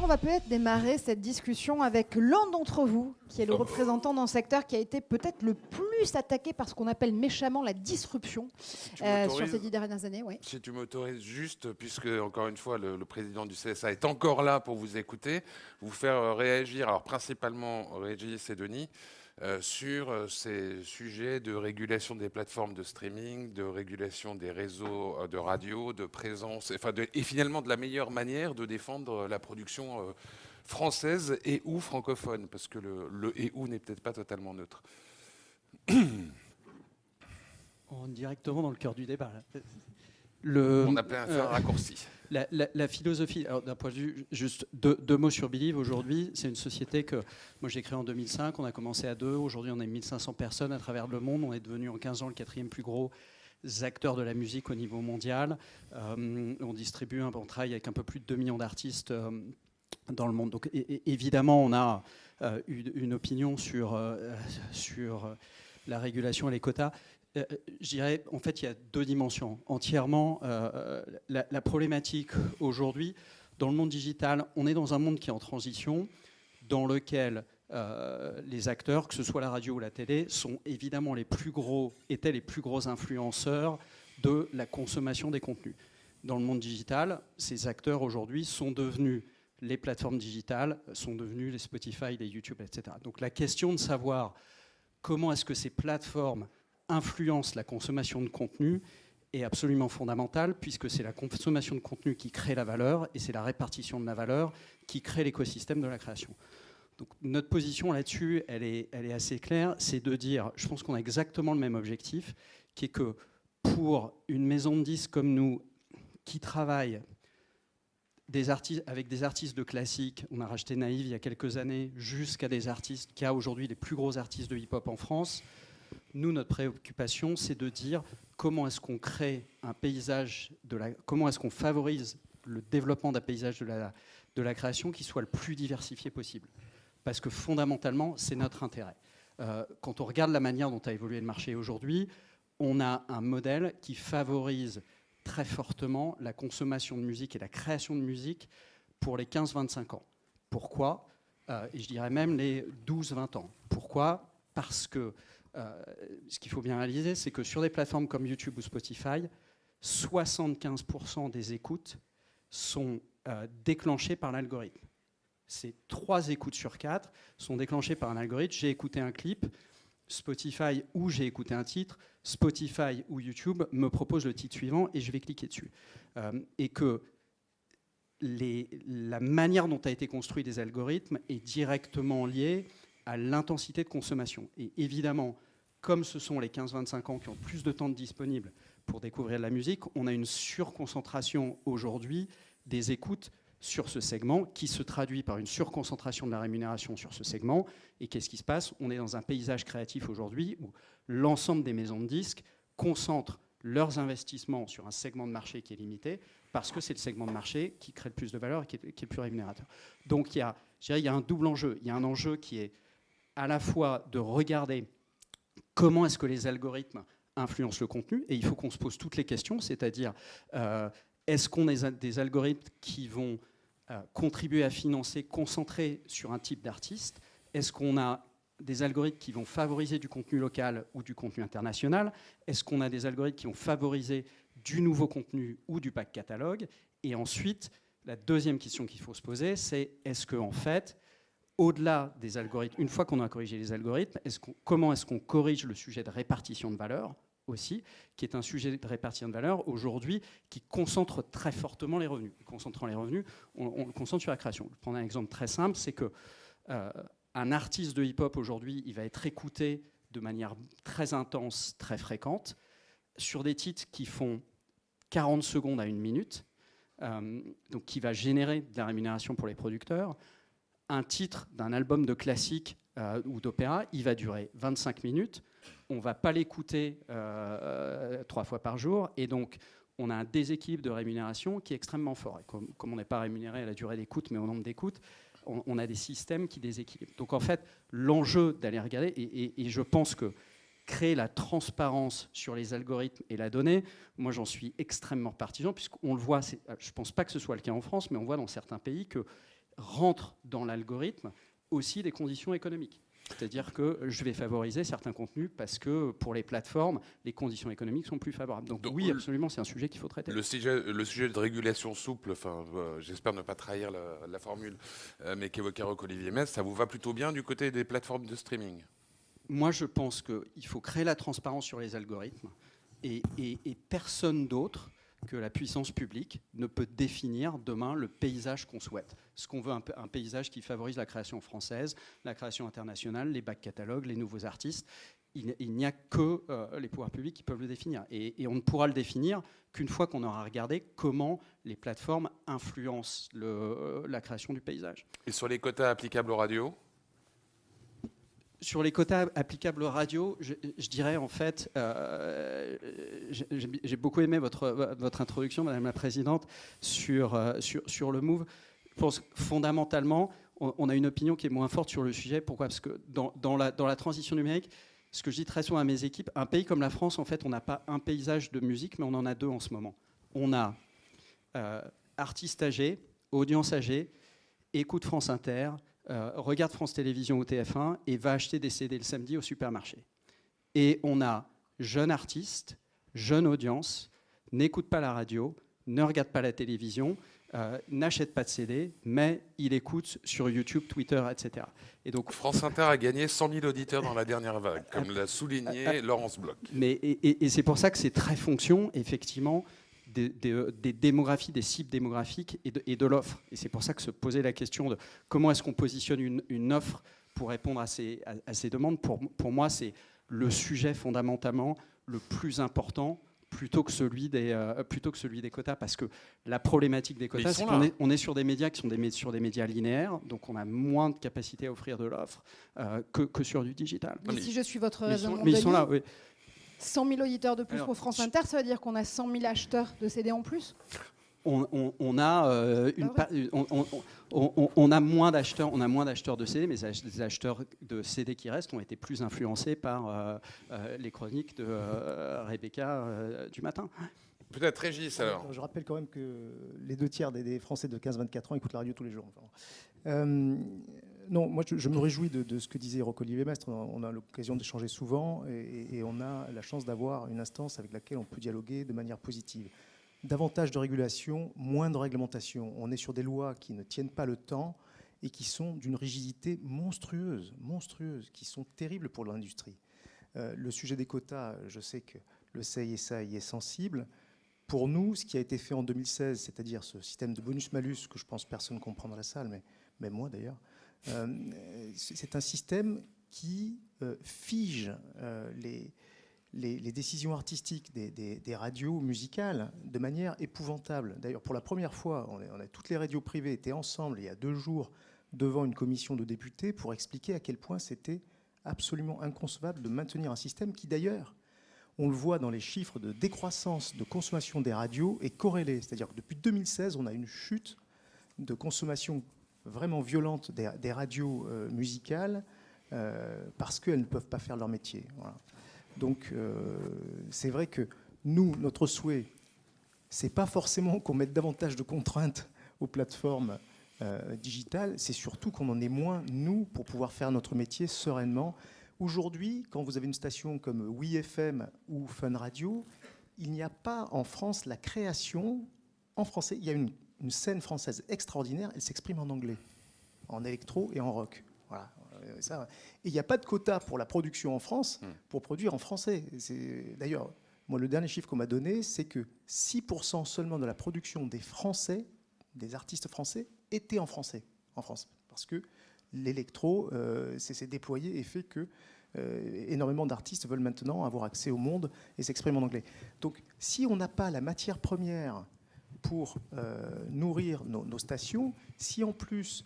va peut-être démarrer cette discussion avec l'un d'entre vous, qui est le représentant d'un secteur qui a été peut-être le plus attaqué par ce qu'on appelle méchamment la disruption sur ces 10 dernières années. Ouais. Si tu m'autorises juste, puisque encore une fois le président du CSA est encore là pour vous écouter, vous faire réagir, alors principalement Régis et Denis, sur ces sujets de régulation des plateformes de streaming, de régulation des réseaux de radio, de présence, et finalement de la meilleure manière de défendre la production française et ou francophone, parce que le et ou n'est peut-être pas totalement neutre. On est directement dans le cœur du débat. On a fait un raccourci. La philosophie, d'un point de vue, juste deux mots sur Believe. Aujourd'hui, c'est une société que moi j'ai créée en 2005, on a commencé à 2, aujourd'hui on est 1500 personnes à travers le monde, on est devenu en 15 ans le 4e plus gros acteur de la musique au niveau mondial. On distribue, on travaille avec un peu plus de 2 millions d'artistes dans le monde. Donc évidemment, on a une opinion sur la régulation et les quotas. Je dirais, en fait, il y a 2 dimensions. Entièrement, la problématique aujourd'hui, dans le monde digital, on est dans un monde qui est en transition, dans lequel les acteurs, que ce soit la radio ou la télé, sont évidemment étaient les plus gros influenceurs de la consommation des contenus. Dans le monde digital, ces acteurs aujourd'hui sont devenus les plateformes digitales, sont devenus les Spotify, les YouTube, etc. Donc la question de savoir comment est-ce que ces plateformes influence la consommation de contenu est absolument fondamentale, puisque c'est la consommation de contenu qui crée la valeur et c'est la répartition de la valeur qui crée l'écosystème de la création. Donc notre position là-dessus, elle est assez claire, c'est de dire, je pense qu'on a exactement le même objectif, qui est que pour une maison de disques comme nous, qui travaille avec des artistes de classique, on a racheté Naïve il y a quelques années, jusqu'à des artistes qui a aujourd'hui les plus gros artistes de hip-hop en France. Nous, notre préoccupation, c'est de dire comment est-ce qu'on crée un paysage comment est-ce qu'on favorise le développement d'un paysage de la création qui soit le plus diversifié possible. Parce que fondamentalement, c'est notre intérêt. Quand on regarde la manière dont a évolué le marché aujourd'hui, on a un modèle qui favorise très fortement la consommation de musique et la création de musique pour les 15-25 ans. Pourquoi ? Et je dirais même les 12-20 ans. Pourquoi ? Parce que ce qu'il faut bien réaliser, c'est que sur des plateformes comme YouTube ou Spotify, 75% des écoutes sont déclenchées par l'algorithme. C'est 3 écoutes sur 4 sont déclenchées par un algorithme. J'ai écouté un clip, Spotify ou j'ai écouté un titre, Spotify ou YouTube me propose le titre suivant et je vais cliquer dessus. Et que la manière dont a été construit des algorithmes est directement liée à l'intensité de consommation. Et évidemment, comme ce sont les 15-25 ans qui ont plus de temps disponible pour découvrir de la musique, on a une surconcentration aujourd'hui des écoutes sur ce segment qui se traduit par une surconcentration de la rémunération sur ce segment. Et qu'est-ce qui se passe ? On est dans un paysage créatif aujourd'hui où l'ensemble des maisons de disques concentrent leurs investissements sur un segment de marché qui est limité parce que c'est le segment de marché qui crée le plus de valeur et qui est le plus rémunérateur. Donc il y a un double enjeu. Il y a un enjeu qui est à la fois de regarder comment est-ce que les algorithmes influencent le contenu, et il faut qu'on se pose toutes les questions, c'est-à-dire est-ce qu'on a des algorithmes qui vont contribuer à financer, concentrer sur un type d'artiste ? Est-ce qu'on a des algorithmes qui vont favoriser du contenu local ou du contenu international ? Est-ce qu'on a des algorithmes qui vont favoriser du nouveau contenu ou du pack catalogue ? Et ensuite, la deuxième question qu'il faut se poser, c'est est-ce qu'en fait, au-delà des algorithmes, une fois qu'on a corrigé les algorithmes, comment est-ce qu'on corrige le sujet de répartition de valeur aussi, qui est un sujet de répartition de valeur aujourd'hui qui concentre très fortement les revenus. Concentrant les revenus, on le concentre sur la création. Je vais prendre un exemple très simple, c'est que un artiste de hip-hop aujourd'hui, il va être écouté de manière très intense, très fréquente, sur des titres qui font 40 secondes à 1 minute, donc qui va générer de la rémunération pour les producteurs. Un titre d'un album de classique ou d'opéra, il va durer 25 minutes. On ne va pas l'écouter 3 fois par jour. Et donc, on a un déséquilibre de rémunération qui est extrêmement fort. Et comme on n'est pas rémunéré à la durée d'écoute, mais au nombre d'écoutes, on a des systèmes qui déséquilibrent. Donc, en fait, l'enjeu d'aller regarder, et je pense que créer la transparence sur les algorithmes et la donnée, moi, j'en suis extrêmement partisan, puisqu'on le voit, je ne pense pas que ce soit le cas en France, mais on voit dans certains pays que rentrent dans l'algorithme aussi des conditions économiques. C'est-à-dire que je vais favoriser certains contenus parce que pour les plateformes, les conditions économiques sont plus favorables. Donc oui, absolument, c'est un sujet qu'il faut traiter. Le sujet de régulation souple, j'espère ne pas trahir la formule, mais qu'évoquait Roch-Olivier Maistre, ça vous va plutôt bien du côté des plateformes de streaming? Moi, je pense qu'il faut créer la transparence sur les algorithmes et personne d'autre que la puissance publique ne peut définir demain le paysage qu'on souhaite. Ce qu'on veut, un paysage qui favorise la création française, la création internationale, les back catalogues, les nouveaux artistes. Il n'y a que les pouvoirs publics qui peuvent le définir. Et on ne pourra le définir qu'une fois qu'on aura regardé comment les plateformes influencent la création du paysage. Et sur les quotas applicables aux radios ? Sur les quotas applicables aux radios, je dirais en fait, j'ai beaucoup aimé votre introduction, Madame la Présidente, sur le Move. Je pense fondamentalement, on a une opinion qui est moins forte sur le sujet. Pourquoi ? Parce que dans la transition numérique, ce que je dis très souvent à mes équipes, un pays comme la France, en fait, on n'a pas un paysage de musique, mais on en a deux en ce moment. On a artistes âgés, audience âgée, écoute France Inter, regarde France Télévisions ou TF1 et va acheter des CD le samedi au supermarché. Et on a jeunes artistes, jeune audience, n'écoute pas la radio, ne regarde pas la télévision, n'achète pas de CD, mais il écoute sur YouTube, Twitter, etc. Et donc, France Inter a gagné 100 000 auditeurs dans la dernière vague, comme l'a souligné Laurence Bloch. Et c'est pour ça que c'est très fonction, effectivement, des démographies, des cibles démographiques et de l'offre. Et c'est pour ça que se poser la question de comment est-ce qu'on positionne une offre pour répondre à ces demandes, pour moi, c'est le sujet fondamentalement le plus important plutôt que celui des quotas. Parce que la problématique des quotas, c'est qu'on est sur des médias qui sont sur des médias linéaires, donc on a moins de capacité à offrir de l'offre que sur du digital. Mais si je suis votre raisonnement, mais ils sont là, oui. 100 000 auditeurs de plus pour France Inter, ça veut dire qu'on a 100 000 acheteurs de CD en plus ? On a moins d'acheteurs de CD, mais les acheteurs de CD qui restent ont été plus influencés par les chroniques de Rebecca du matin. Peut-être Régis, alors. Je rappelle quand même que les 2 tiers des Français de 15-24 ans écoutent la radio tous les jours. Non, moi je me réjouis de ce que disait Roch-Olivier Maistre. On a l'occasion d'échanger souvent et on a la chance d'avoir une instance avec laquelle on peut dialoguer de manière positive. Davantage de régulation, moins de réglementation. On est sur des lois qui ne tiennent pas le temps et qui sont d'une rigidité monstrueuse, qui sont terribles pour l'industrie. Le sujet des quotas, je sais que le CSA y est sensible. Pour nous, ce qui a été fait en 2016, c'est-à-dire ce système de bonus-malus que je pense personne ne comprend dans la salle, mais même moi d'ailleurs, c'est un système qui fige les décisions artistiques des radios musicales de manière épouvantable. D'ailleurs, pour la première fois, toutes les radios privées étaient ensemble il y a 2 jours devant une commission de députés pour expliquer à quel point c'était absolument inconcevable de maintenir un système qui, d'ailleurs, on le voit dans les chiffres de décroissance de consommation des radios, est corrélé. C'est-à-dire que depuis 2016, on a une chute de consommation vraiment violente des radios musicales parce qu'elles ne peuvent pas faire leur métier. Voilà. Donc, c'est vrai que nous, notre souhait, c'est pas forcément qu'on mette davantage de contraintes aux plateformes digitales, c'est surtout qu'on en ait moins, nous, pour pouvoir faire notre métier sereinement. Aujourd'hui, quand vous avez une station comme Oui FM ou Fun Radio, il n'y a pas en France la création en français. Il y a une scène française extraordinaire, elle s'exprime en anglais, en électro et en rock. Voilà. Et il n'y a pas de quota pour la production en France pour produire en français. D'ailleurs, moi, le dernier chiffre qu'on m'a donné, c'est que 6% seulement de la production des Français, des artistes français, était en français, en France. Parce que l'électro s'est déployé et fait que énormément d'artistes veulent maintenant avoir accès au monde et s'exprimer en anglais. Donc, si on n'a pas la matière première pour nourrir nos stations, si en plus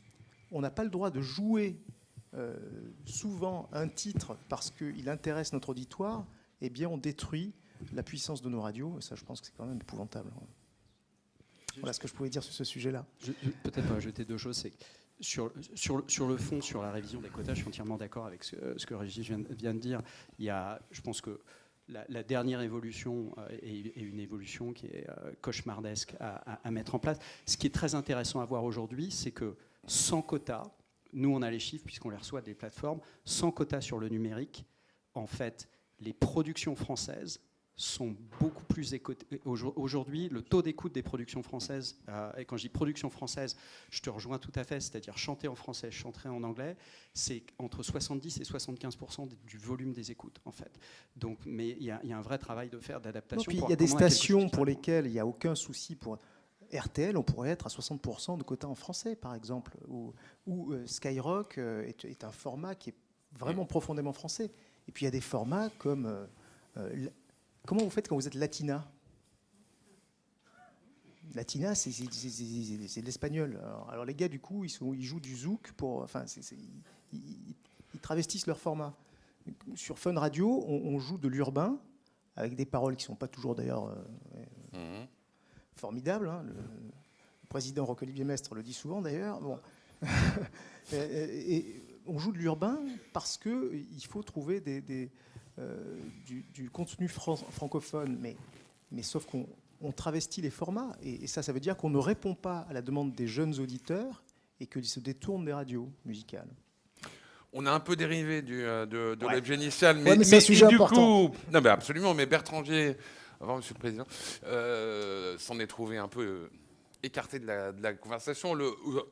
on n'a pas le droit de jouer souvent un titre parce qu'il intéresse notre auditoire, eh bien on détruit la puissance de nos radios. Et ça, je pense que c'est quand même épouvantable. Voilà ce que je pouvais dire sur ce sujet-là. Peut-être pas ajouter 2 choses. C'est sur le fond, sur la révision des quotas, je suis entièrement d'accord avec ce que Régis vient de dire. Je pense que la dernière évolution est une évolution qui est cauchemardesque à mettre en place. Ce qui est très intéressant à voir aujourd'hui, c'est que sans quota. Nous, on a les chiffres puisqu'on les reçoit des plateformes. Sans quota sur le numérique, en fait, les productions françaises sont beaucoup plus écoutées. Aujourd'hui, le taux d'écoute des productions françaises, et quand je dis production française, je te rejoins tout à fait, c'est-à-dire chanter en français, chanter en anglais, c'est entre 70 et 75% du volume des écoutes, en fait. Donc, mais il y a un vrai travail de faire d'adaptation. Il y a des stations pour lesquelles il n'y a aucun souci. Pour RTL, on pourrait être à 60% de quota en français, par exemple, ou Skyrock est un format qui est vraiment profondément français. Et puis il y a des formats comme... comment vous faites quand vous êtes latina? Latina, c'est de l'espagnol. Alors les gars, du coup, ils jouent du zouk pour... Enfin, ils travestissent leur format. Sur Fun Radio, on joue de l'urbain, avec des paroles qui ne sont pas toujours, d'ailleurs, formidables. Hein. Le président Roch-Olivier Mestre le dit souvent, d'ailleurs. Bon. et on joue de l'urbain parce qu'il faut trouver du contenu francophone, mais sauf qu'on travestit les formats, et ça veut dire qu'on ne répond pas à la demande des jeunes auditeurs et qu'ils se détournent des radios musicales. On a un peu dérivé de l'objet initial, mais c'est un sujet important. Non, mais absolument, mais Bertrandier, avant Monsieur le Président, s'en est trouvé un peu écarté de la conversation.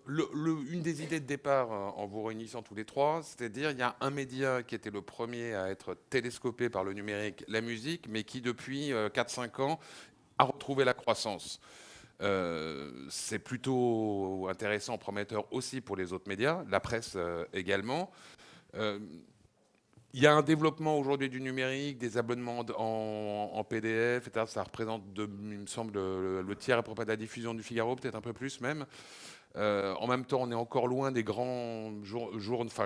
Une des idées de départ, en vous réunissant tous les trois, c'est-à-dire il y a un média qui était le premier à être télescopé par le numérique, la musique, mais qui depuis 4-5 ans a retrouvé la croissance. C'est plutôt intéressant, prometteur aussi pour les autres médias, la presse également. Il y a un développement aujourd'hui du numérique, des abonnements en PDF, etc. Ça représente, il me semble, le tiers à propos de la diffusion du Figaro, peut-être un peu plus même. En même temps, on est encore loin des grands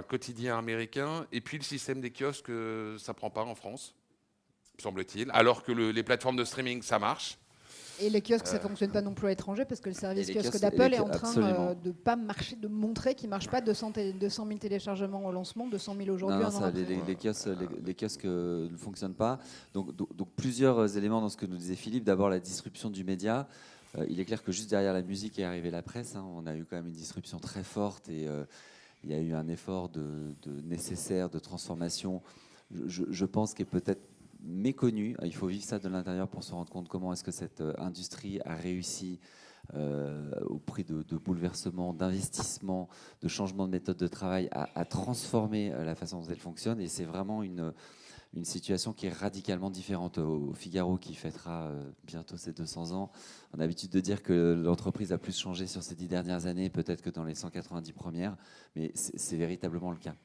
quotidiens américains. Et puis le système des kiosques, ça ne prend pas en France, semble-t-il. Alors que les plateformes de streaming, ça marche. Et les kiosques, ça ne fonctionne pas non plus à l'étranger parce que le service kiosque d'Apple est en train de pas marcher, de montrer qu'il ne marche pas. 200 000 téléchargements au lancement, 200 000 aujourd'hui. Les kiosques ne fonctionnent pas. Donc plusieurs éléments dans ce que nous disait Philippe. D'abord, la disruption du média. Il est clair que juste derrière la musique est arrivée la presse. Hein. On a eu quand même une disruption très forte et il y a eu un effort nécessaire de transformation, je pense, qui est peut-être méconnu. Il faut vivre ça de l'intérieur pour se rendre compte comment est-ce que cette industrie a réussi au prix de bouleversements, d'investissements, de changements de méthode de travail à transformer la façon dont elle fonctionne. Et c'est vraiment une situation qui est radicalement différente. Au Figaro, qui fêtera bientôt ses 200 ans, on a l'habitude de dire que l'entreprise a plus changé sur ces 10 dernières années, peut-être que dans les 190 premières, mais c'est véritablement le cas.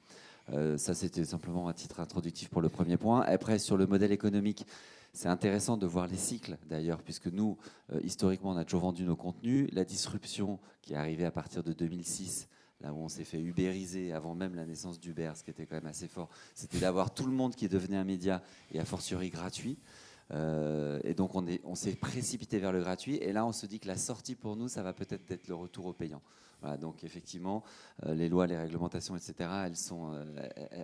Ça, c'était simplement un titre introductif pour le premier point. Après, sur le modèle économique, c'est intéressant de voir les cycles, d'ailleurs, puisque nous, historiquement, on a toujours vendu nos contenus. La disruption qui est arrivée à partir de 2006, là où on s'est fait ubériser avant même la naissance d'Uber, ce qui était quand même assez fort, c'était d'avoir tout le monde qui devenait un média, et a fortiori gratuit. Et donc, on s'est précipité vers le gratuit. Et là, on se dit que la sortie, pour nous, ça va peut-être être le retour au payant. Voilà, donc effectivement, les lois, les réglementations, etc.,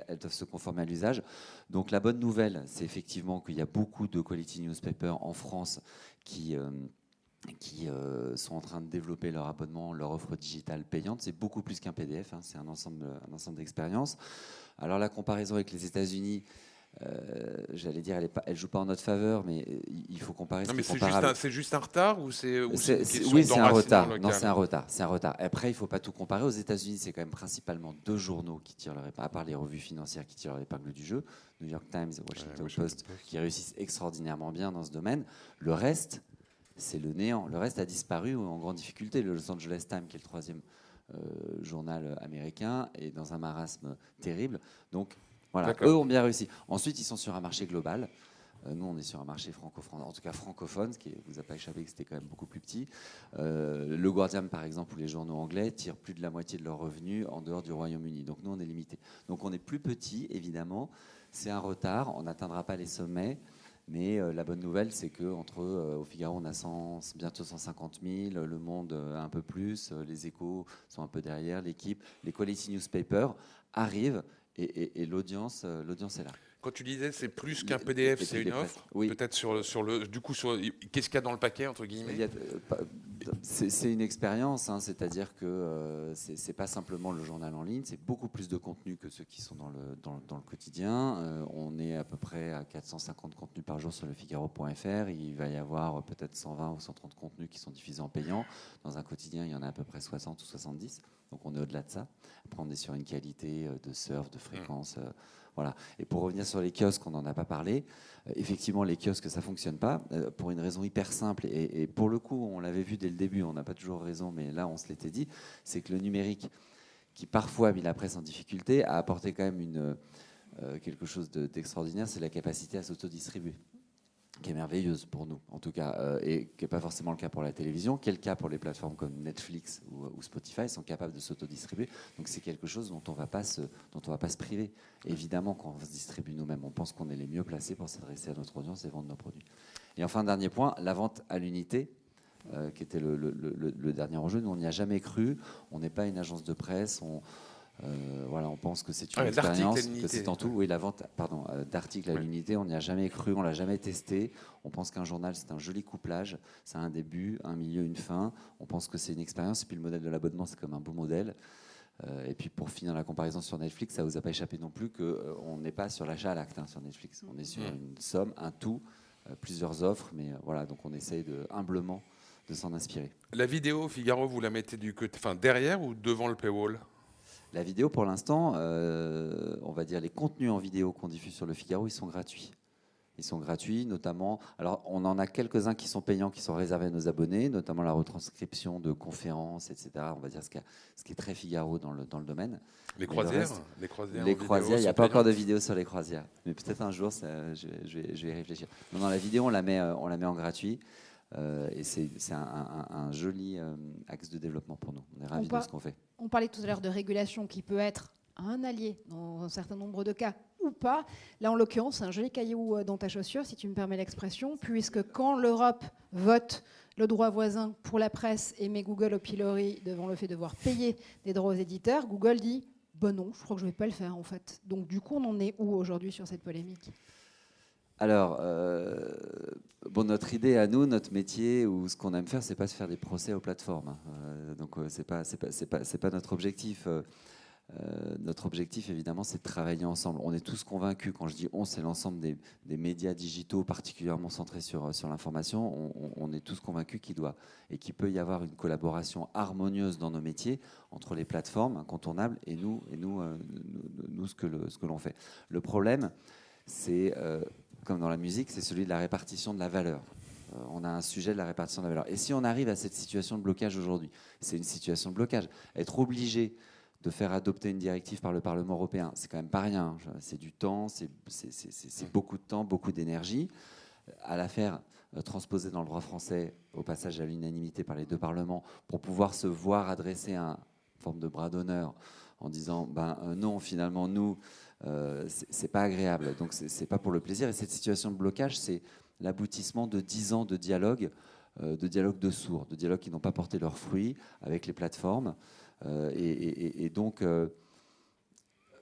elles doivent se conformer à l'usage. Donc la bonne nouvelle, c'est effectivement qu'il y a beaucoup de quality newspapers en France qui sont en train de développer leur abonnement, leur offre digitale payante. C'est beaucoup plus qu'un PDF, hein, c'est un ensemble d'expériences. Alors la comparaison avec les États-Unis, j'allais dire, elle ne joue pas en notre faveur, mais il faut comparer. Non, mais c'est juste un retard ou oui, c'est un retard. Non, c'est un retard. Après, il ne faut pas tout comparer. Aux États-Unis, c'est quand même principalement 2 journaux qui tirent leur épingle, à part les revues financières qui tirent leur épingle du jeu, New York Times, Washington Post, qui réussissent extraordinairement bien dans ce domaine. Le reste, c'est le néant. Le reste a disparu ou en grande difficulté. Le Los Angeles Times, qui est le 3e journal américain, est dans un marasme terrible. Donc, voilà, eux ont bien réussi. Ensuite, ils sont sur un marché global. Nous, on est sur un marché en tout cas francophone, ce qui ne vous a pas échappé que c'était quand même beaucoup plus petit. Le Guardian, par exemple, ou les journaux anglais tirent plus de la moitié de leurs revenus en dehors du Royaume-Uni. Donc nous, on est limité. Donc on est plus petit, évidemment. C'est un retard. On n'atteindra pas les sommets. Mais la bonne nouvelle, c'est qu'au Figaro, on a bientôt 150 000, Le Monde un peu plus, les Échos sont un peu derrière, l'équipe, les quality newspapers arrivent. Et l'audience est là. Quand tu disais c'est plus qu'un PDF, c'est une offre. Oui. Peut-être sur le. Du coup, qu'est-ce qu'il y a dans le paquet, entre guillemets? C'est une expérience, hein, c'est-à-dire que c'est pas simplement le journal en ligne, c'est beaucoup plus de contenus que ceux qui sont dans le quotidien. On est à peu près à 450 contenus par jour sur lefigaro.fr. Il va y avoir peut-être 120 ou 130 contenus qui sont diffusés en payant. Dans un quotidien, il y en a à peu près 60 ou 70. Donc on est au-delà de ça. Après, on est sur une qualité de surf, de fréquence. Voilà. Et pour revenir sur les kiosques, on n'en a pas parlé. Effectivement, les kiosques, ça ne fonctionne pas pour une raison hyper simple. Et pour le coup, on l'avait vu dès le début, on n'a pas toujours raison, mais là, on se l'était dit, c'est que le numérique, qui parfois a mis la presse en difficulté, a apporté quand même quelque chose d'extraordinaire, c'est la capacité à s'autodistribuer, qui est merveilleuse pour nous, en tout cas, et qui n'est pas forcément le cas pour la télévision, qui est le cas pour les plateformes comme Netflix ou Spotify, ils sont capables de s'autodistribuer. Donc c'est quelque chose dont on va pas se priver. Évidemment, quand on se distribue nous-mêmes, on pense qu'on est les mieux placés pour s'adresser à notre audience et vendre nos produits. Et enfin, dernier point, la vente à l'unité, qui était le dernier enjeu. Nous, on n'y a jamais cru. On n'est pas une agence de presse. Voilà, on pense que c'est une expérience, que c'est en tout. Oui, la vente d'articles à l'unité, on n'y a jamais cru, on l'a jamais testé. On pense qu'un journal, c'est un joli couplage. Ça a un début, un milieu, une fin. On pense que c'est une expérience. Et puis le modèle de l'abonnement, c'est comme un beau modèle. Et puis pour finir la comparaison sur Netflix, ça ne vous a pas échappé non plus qu'on n'est pas sur l'achat à l'acte sur Netflix. On est sur une somme, un tout, plusieurs offres. Mais voilà, donc on essaye humblement de s'en inspirer. La vidéo, Figaro, vous la mettez derrière ou devant le paywall ? La vidéo, pour l'instant, on va dire les contenus en vidéo qu'on diffuse sur le Figaro, ils sont gratuits. Ils sont gratuits, notamment. Alors, on en a quelques-uns qui sont payants, qui sont réservés à nos abonnés, notamment la retranscription de conférences, etc. On va dire ce qui est très Figaro dans le domaine. Les croisières, les croisières, il n'y a pas encore de vidéo sur les croisières, mais peut-être un jour, je vais y réfléchir. Non, la vidéo, on la met en gratuit. Et c'est un joli axe de développement pour nous. On est ravis de ce qu'on fait. On parlait tout à l'heure de régulation qui peut être un allié dans un certain nombre de cas ou pas. Là, en l'occurrence, c'est un joli caillou dans ta chaussure, si tu me permets l'expression, puisque quand l'Europe vote le droit voisin pour la presse et met Google au pilori devant le fait de devoir payer des droits aux éditeurs, Google dit « ben non, je crois que je ne vais pas le faire en fait ». Donc du coup, on en est où aujourd'hui sur cette polémique ? Alors, notre idée à nous, notre métier, ou ce qu'on aime faire, c'est pas se faire des procès aux plateformes. Donc, c'est pas notre objectif. Notre objectif, évidemment, c'est de travailler ensemble. On est tous convaincus. Quand je dis on, c'est l'ensemble des médias digitaux, particulièrement centrés sur l'information. On est tous convaincus qu'il peut y avoir une collaboration harmonieuse dans nos métiers entre les plateformes incontournables et nous, ce que l'on fait. Le problème, c'est comme dans la musique, c'est celui de la répartition de la valeur. On a un sujet de la répartition de la valeur. Et si on arrive à cette situation de blocage aujourd'hui, c'est une situation de blocage. Être obligé de faire adopter une directive par le Parlement européen, c'est quand même pas rien. C'est du temps, c'est beaucoup de temps, beaucoup d'énergie. À la faire transposer dans le droit français, au passage à l'unanimité par les deux parlements, pour pouvoir se voir adresser une forme de bras d'honneur en disant non, finalement, nous, c'est pas agréable. Donc, c'est pas pour le plaisir. Et cette situation de blocage, c'est l'aboutissement de 10 ans de dialogue de sourds, de dialogues qui n'ont pas porté leurs fruits avec les plateformes. Et donc,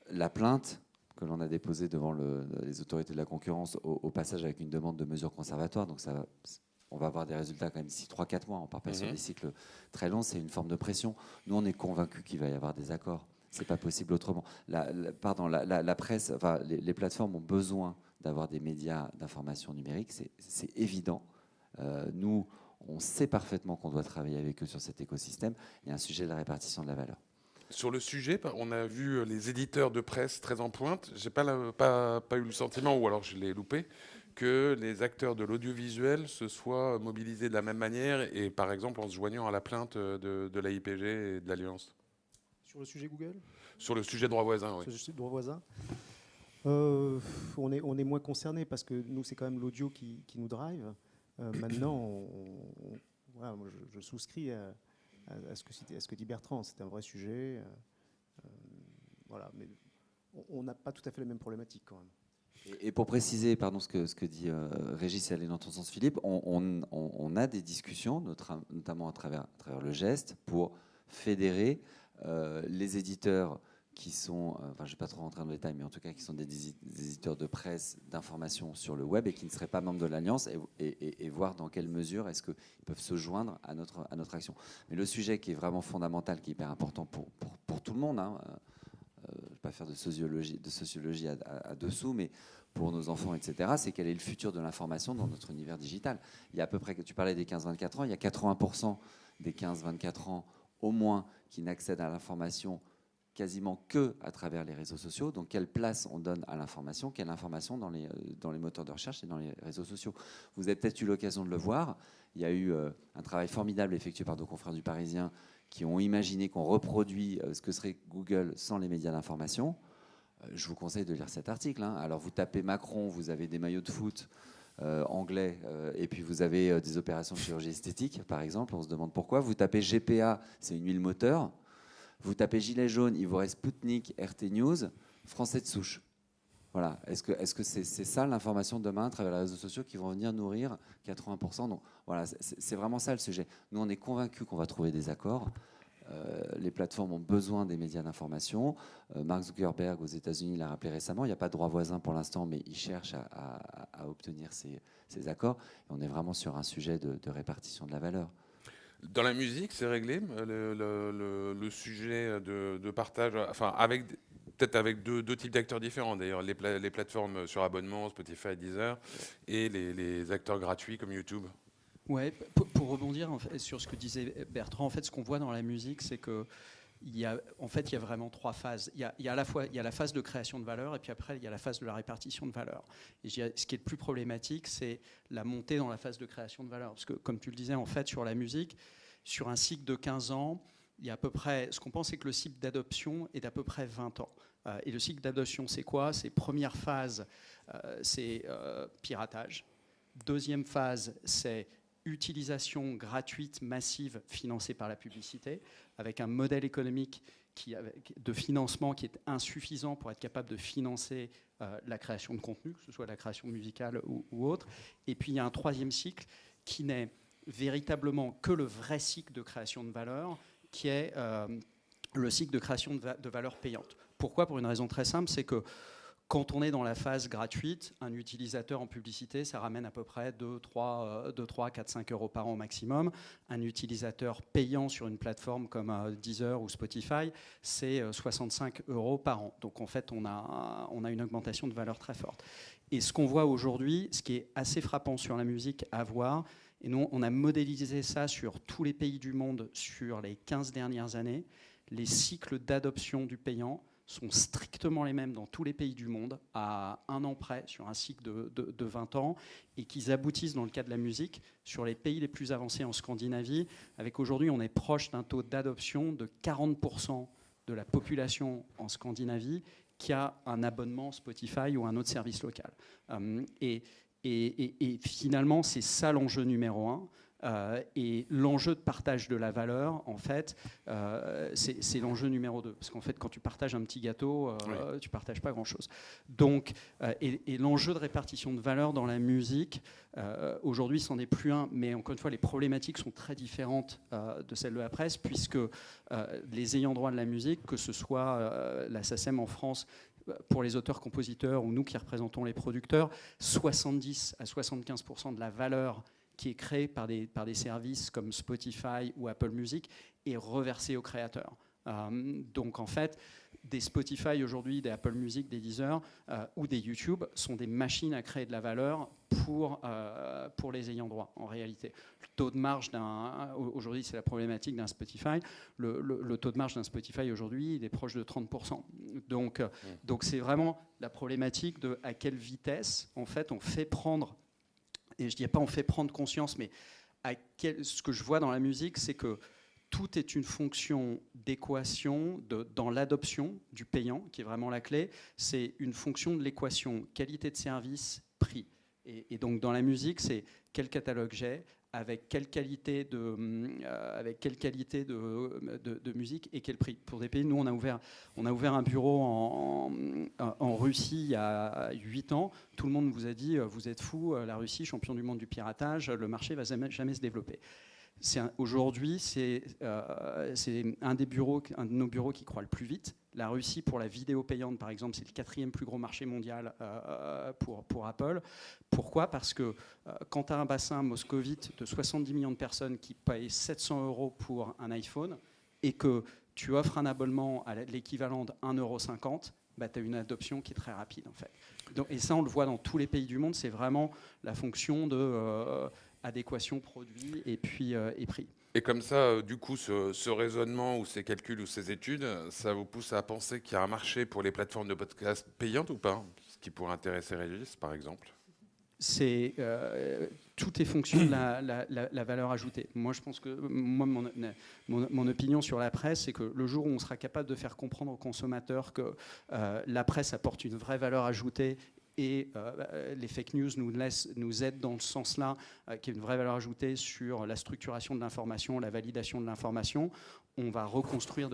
la plainte que l'on a déposée devant les autorités de la concurrence, au passage avec une demande de mesures conservatoires, donc on va avoir des résultats quand même d'ici 3-4 mois, on ne part pas sur des cycles très longs, c'est une forme de pression. Nous, on est convaincus qu'il va y avoir des accords. C'est pas possible autrement. La presse, enfin, les plateformes ont besoin d'avoir des médias d'information numérique, c'est évident. Nous, on sait parfaitement qu'on doit travailler avec eux sur cet écosystème. Il y a un sujet de la répartition de la valeur. Sur le sujet, on a vu les éditeurs de presse très en pointe. J'ai pas eu le sentiment, ou alors je l'ai loupé, que les acteurs de l'audiovisuel se soient mobilisés de la même manière et par exemple en se joignant à la plainte de l'AIPG et de l'Alliance. Sur le sujet Google ? Sur le sujet droit voisin, oui. Sur le sujet droit voisin, on est moins concerné parce que nous, c'est quand même l'audio qui nous drive. Maintenant, voilà, moi, je souscris à ce que dit Bertrand. C'est un vrai sujet. Voilà, mais on n'a pas tout à fait la même problématique quand même. Et pour préciser, pardon, ce que dit Régis et aller dans ton sens, Philippe, on a des discussions, notamment à travers le geste, pour fédérer les éditeurs qui sont, je ne vais pas trop rentrer dans le détail, mais en tout cas qui sont des éditeurs de presse, d'information sur le web et qui ne seraient pas membres de l'Alliance et voir dans quelle mesure est-ce qu'ils peuvent se joindre à notre action. Mais le sujet qui est vraiment fondamental, qui est hyper important pour tout le monde, je ne vais pas faire de sociologie à dessous, mais pour nos enfants, etc., c'est quel est le futur de l'information dans notre univers digital. Il y a à peu près, tu parlais des 15-24 ans, il y a 80% des 15-24 ans au moins qui n'accèdent à l'information quasiment que à travers les réseaux sociaux. Donc, quelle place on donne à l'information, quelle information dans les moteurs de recherche et dans les réseaux sociaux. Vous avez peut-être eu l'occasion de le voir. Il y a eu un travail formidable effectué par nos confrères du Parisien qui ont imaginé qu'on reproduit ce que serait Google sans les médias d'information. Je vous conseille de lire cet article. Alors, vous tapez Macron, vous avez des maillots de foot anglais, et puis vous avez des opérations de chirurgie esthétique, par exemple. On se demande pourquoi. Vous tapez GPA, c'est une huile moteur. Vous tapez Gilet jaune, il vous reste Sputnik, RT News, Français de souche. Voilà. Est-ce que c'est ça l'information de demain à travers les réseaux sociaux qui vont venir nourrir 80%? Donc voilà, c'est vraiment ça le sujet. Nous, on est convaincus qu'on va trouver des accords. Les plateformes ont besoin des médias d'information. Mark Zuckerberg aux États-Unis l'a rappelé récemment. Il n'y a pas de droit voisin pour l'instant, mais il cherche à obtenir ces accords. Et on est vraiment sur un sujet de répartition de la valeur. Dans la musique, c'est réglé le sujet de partage, enfin peut-être avec deux types d'acteurs différents d'ailleurs, les plateformes sur abonnement, Spotify, Deezer, et les acteurs gratuits comme YouTube. Ouais, pour rebondir en fait, sur ce que disait Bertrand, en fait, ce qu'on voit dans la musique, c'est que il y a vraiment trois phases. Il y a à la fois la phase de création de valeur, et puis après il y a la phase de la répartition de valeur. Et ce qui est le plus problématique, c'est la montée dans la phase de création de valeur, parce que comme tu le disais, en fait, sur la musique, sur un cycle de 15 ans, il y a à peu près, ce qu'on pense, c'est que le cycle d'adoption est d'à peu près 20 ans. Et le cycle d'adoption, c'est quoi? C'est première phase, c'est piratage. Deuxième phase, c'est utilisation gratuite, massive, financée par la publicité, avec un modèle économique de financement qui est insuffisant pour être capable de financer la création de contenu, que ce soit la création musicale ou autre. Et puis il y a un troisième cycle qui n'est véritablement que le vrai cycle de création de valeur, qui est le cycle de création de valeur payante. Pourquoi? Pour une raison très simple, c'est que quand on est dans la phase gratuite, un utilisateur en publicité, ça ramène à peu près 2, 3, 4, 5 euros par an au maximum. Un utilisateur payant sur une plateforme comme Deezer ou Spotify, c'est 65 euros par an. Donc en fait, on a une augmentation de valeur très forte. Et ce qu'on voit aujourd'hui, ce qui est assez frappant sur la musique à voir, et nous, on a modélisé ça sur tous les pays du monde sur les 15 dernières années, les cycles d'adoption du payant sont strictement les mêmes dans tous les pays du monde, à un an près, sur un cycle de 20 ans, et qu'ils aboutissent, dans le cas de la musique, sur les pays les plus avancés en Scandinavie, avec aujourd'hui, on est proche d'un taux d'adoption de 40% de la population en Scandinavie qui a un abonnement Spotify ou un autre service local. Et finalement, c'est ça l'enjeu numéro un. Et l'enjeu de partage de la valeur, en fait, c'est l'enjeu numéro 2. Parce qu'en fait, quand tu partages un petit gâteau, oui, tu ne partages pas grand-chose. Donc, et l'enjeu de répartition de valeur dans la musique, aujourd'hui, c'en est plus un. Mais encore une fois, les problématiques sont très différentes de celles de la presse, puisque les ayants droit de la musique, que ce soit la SACEM en France, pour les auteurs-compositeurs ou nous qui représentons les producteurs, 70 à 75% de la valeur qui est créée par des services comme Spotify ou Apple Music est reversée aux créateurs. Donc en fait, des Spotify aujourd'hui, des Apple Music, des Deezer ou des YouTube sont des machines à créer de la valeur pour les ayants droit, en réalité. Le taux de marge aujourd'hui, c'est la problématique d'un Spotify, le taux de marge d'un Spotify aujourd'hui, il est proche de 30%. Donc c'est vraiment la problématique de à quelle vitesse, en fait, on fait prendre, et je ne dis pas on fait prendre conscience, mais ce que je vois dans la musique, c'est que tout est une fonction d'équation dans l'adoption du payant, qui est vraiment la clé. C'est une fonction de l'équation qualité de service, prix. Et donc dans la musique, c'est quel catalogue j'ai, avec quelle qualité de musique et quel prix. Pour des pays, nous, on a ouvert un bureau en Russie il y a 8 ans. Tout le monde nous a dit, vous êtes fous, la Russie, champion du monde du piratage, le marché ne va jamais se développer. Aujourd'hui, c'est un de nos bureaux qui croît le plus vite, La Russie, pour la vidéo payante, par exemple, c'est le 4e plus gros marché mondial pour Apple. Pourquoi ? Parce que quand tu as un bassin moscovite de 70 millions de personnes qui payent 700 € pour un iPhone et que tu offres un abonnement à l'équivalent de 1,50 €, bah, tu as une adoption qui est très rapide, en fait. Donc, et ça, on le voit dans tous les pays du monde, c'est vraiment la fonction de adéquation produit et puis et prix. Et comme ça, du coup, ce raisonnement ou ces calculs ou ces études, ça vous pousse à penser qu'il y a un marché pour les plateformes de podcast payantes ou pas ? Ce qui pourrait intéresser Régis, par exemple. Tout est fonction de la valeur ajoutée. Moi, je pense que mon opinion sur la presse, c'est que le jour où on sera capable de faire comprendre aux consommateurs que la presse apporte une vraie valeur ajoutée et les fake news nous aident dans ce sens-là, qui est une vraie valeur ajoutée sur la structuration de l'information, la validation de l'information, on va reconstruire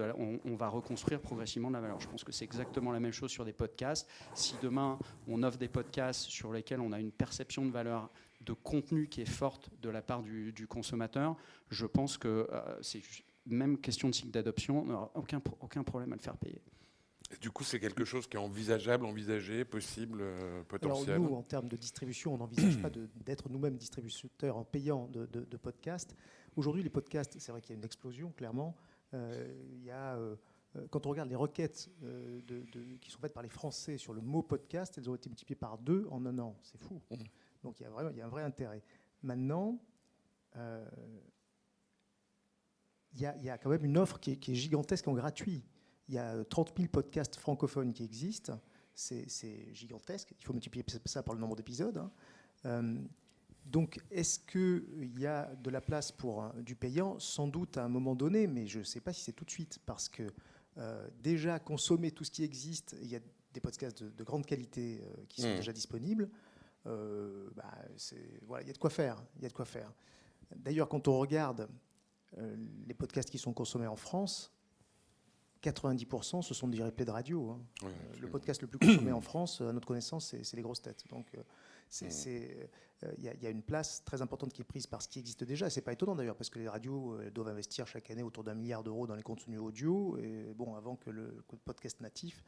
progressivement de la valeur. Je pense que c'est exactement la même chose sur des podcasts. Si demain, on offre des podcasts sur lesquels on a une perception de valeur de contenu qui est forte de la part du consommateur, je pense que c'est même question de cycle d'adoption, on n'aura aucun problème à le faire payer. Et du coup, c'est quelque chose qui est envisageable, envisagé, possible, potentiel. Alors nous, en termes de distribution, on n'envisage pas d'être nous-mêmes distributeurs en payant de podcasts. Aujourd'hui, les podcasts, c'est vrai qu'il y a une explosion, clairement. Quand on regarde les requêtes qui sont faites par les Français sur le mot podcast, elles ont été multipliées par 2 en un an. C'est fou. Donc il y a un vrai intérêt. Maintenant, il y a quand même une offre qui est gigantesque en gratuit. Il y a 30 000 podcasts francophones qui existent. C'est gigantesque. Il faut multiplier ça par le nombre d'épisodes. Donc, est-ce qu'il y a de la place pour du payant ? Sans doute à un moment donné, mais je ne sais pas si c'est tout de suite. Parce que déjà, consommer tout ce qui existe, il y a des podcasts de grande qualité qui sont déjà disponibles. Voilà, il y a de quoi faire. D'ailleurs, quand on regarde les podcasts qui sont consommés en France, 90%, ce sont des replays de radio. Oui, le podcast le plus consommé en France, à notre connaissance, c'est les grosses têtes. Donc, il y a une place très importante qui est prise par ce qui existe déjà. Et c'est pas étonnant d'ailleurs, parce que les radios doivent investir chaque année autour d'1 milliard d'euros dans les contenus audio. Et bon, avant que le podcast natif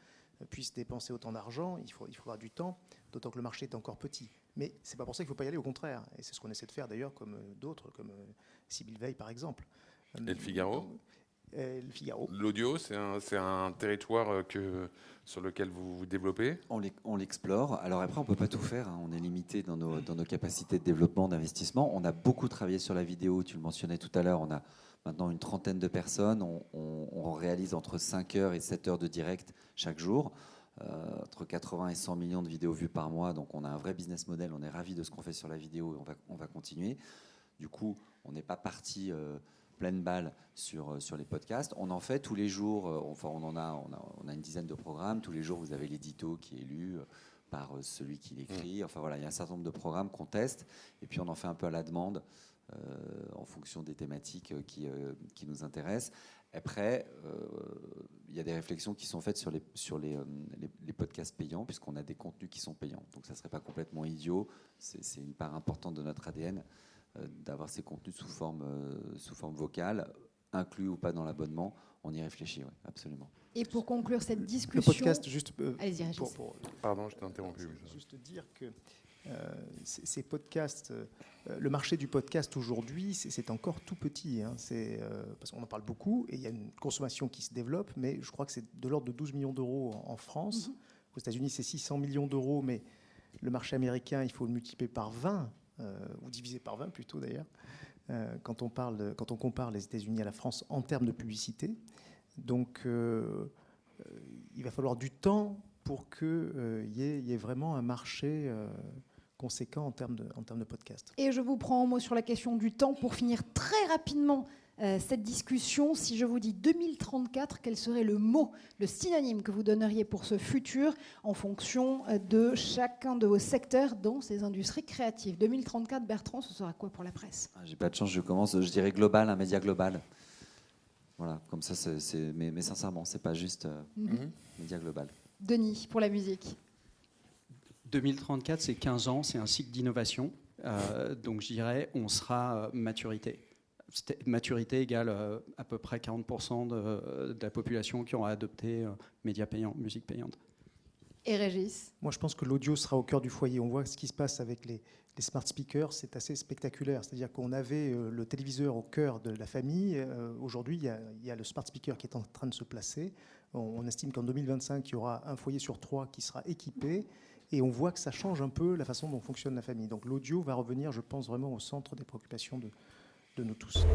puisse dépenser autant d'argent, il faudra du temps, d'autant que le marché est encore petit. Mais c'est pas pour ça qu'il ne faut pas y aller, au contraire. Et c'est ce qu'on essaie de faire d'ailleurs, comme d'autres, comme Sybille Veil par exemple. Et le Figaro ? Le Figaro. L'audio, c'est un territoire sur lequel vous vous développez ? On l'explore. Alors après, on ne peut pas tout faire. On est limité dans nos capacités de développement, d'investissement. On a beaucoup travaillé sur la vidéo. Tu le mentionnais tout à l'heure. On a maintenant une trentaine de personnes. On réalise entre 5 heures et 7 heures de direct chaque jour. Entre 80 et 100 millions de vidéos vues par mois. Donc on a un vrai business model. On est ravis de ce qu'on fait sur la vidéo et on va continuer. Du coup, on n'est pas parti... pleine balle sur les podcasts. On en fait tous les jours, on a une dizaine de programmes. Tous les jours, vous avez l'édito qui est lu par celui qui l'écrit. Enfin voilà, il y a un certain nombre de programmes qu'on teste. Et puis on en fait un peu à la demande en fonction des thématiques qui nous intéressent. Après, il y a des réflexions qui sont faites sur les podcasts payants, puisqu'on a des contenus qui sont payants. Donc ça ne serait pas complètement idiot. C'est une part importante de notre ADN. D'avoir ces contenus sous forme vocale, inclus ou pas dans l'abonnement, on y réfléchit, oui, absolument. Et pour conclure cette discussion... Le podcast, juste... Allez-y, Régis. Pardon, je t'ai interrompu. Juste dire que ces podcasts, le marché du podcast aujourd'hui, c'est encore tout petit. Parce qu'on en parle beaucoup, et il y a une consommation qui se développe, mais je crois que c'est de l'ordre de 12 millions d'euros en France. Aux États-Unis, c'est 600 millions d'euros, mais le marché américain, il faut le multiplier par 20. Ou divisé par 20 plutôt d'ailleurs, quand on compare les États-Unis à la France en termes de publicité. Donc il va falloir du temps pour qu'il y ait vraiment un marché conséquent en termes de podcast. Et je vous prends en mot sur la question du temps pour finir très rapidement cette discussion. Si je vous dis 2034, quel serait le mot, le synonyme que vous donneriez pour ce futur en fonction de chacun de vos secteurs dans ces industries créatives ? 2034, Bertrand, ce sera quoi pour la presse ? J'ai pas de chance, je commence. Je dirais global, un média global. Voilà, comme ça, mais sincèrement, c'est pas juste média global. Denis, pour la musique. 2034, c'est 15 ans, c'est un cycle d'innovation. Donc je dirais, on sera maturité. maturité égale à peu près 40% de la population qui aura adopté médias payants, musique payante. Et Régis? Moi, je pense que l'audio sera au cœur du foyer. On voit ce qui se passe avec les smart speakers, c'est assez spectaculaire. C'est-à-dire qu'on avait le téléviseur au cœur de la famille. Aujourd'hui, il y a le smart speaker qui est en train de se placer. On estime qu'en 2025, il y aura un foyer sur 3 qui sera équipé. Et on voit que ça change un peu la façon dont fonctionne la famille. Donc l'audio va revenir, je pense, vraiment au centre des préoccupations de nous tous.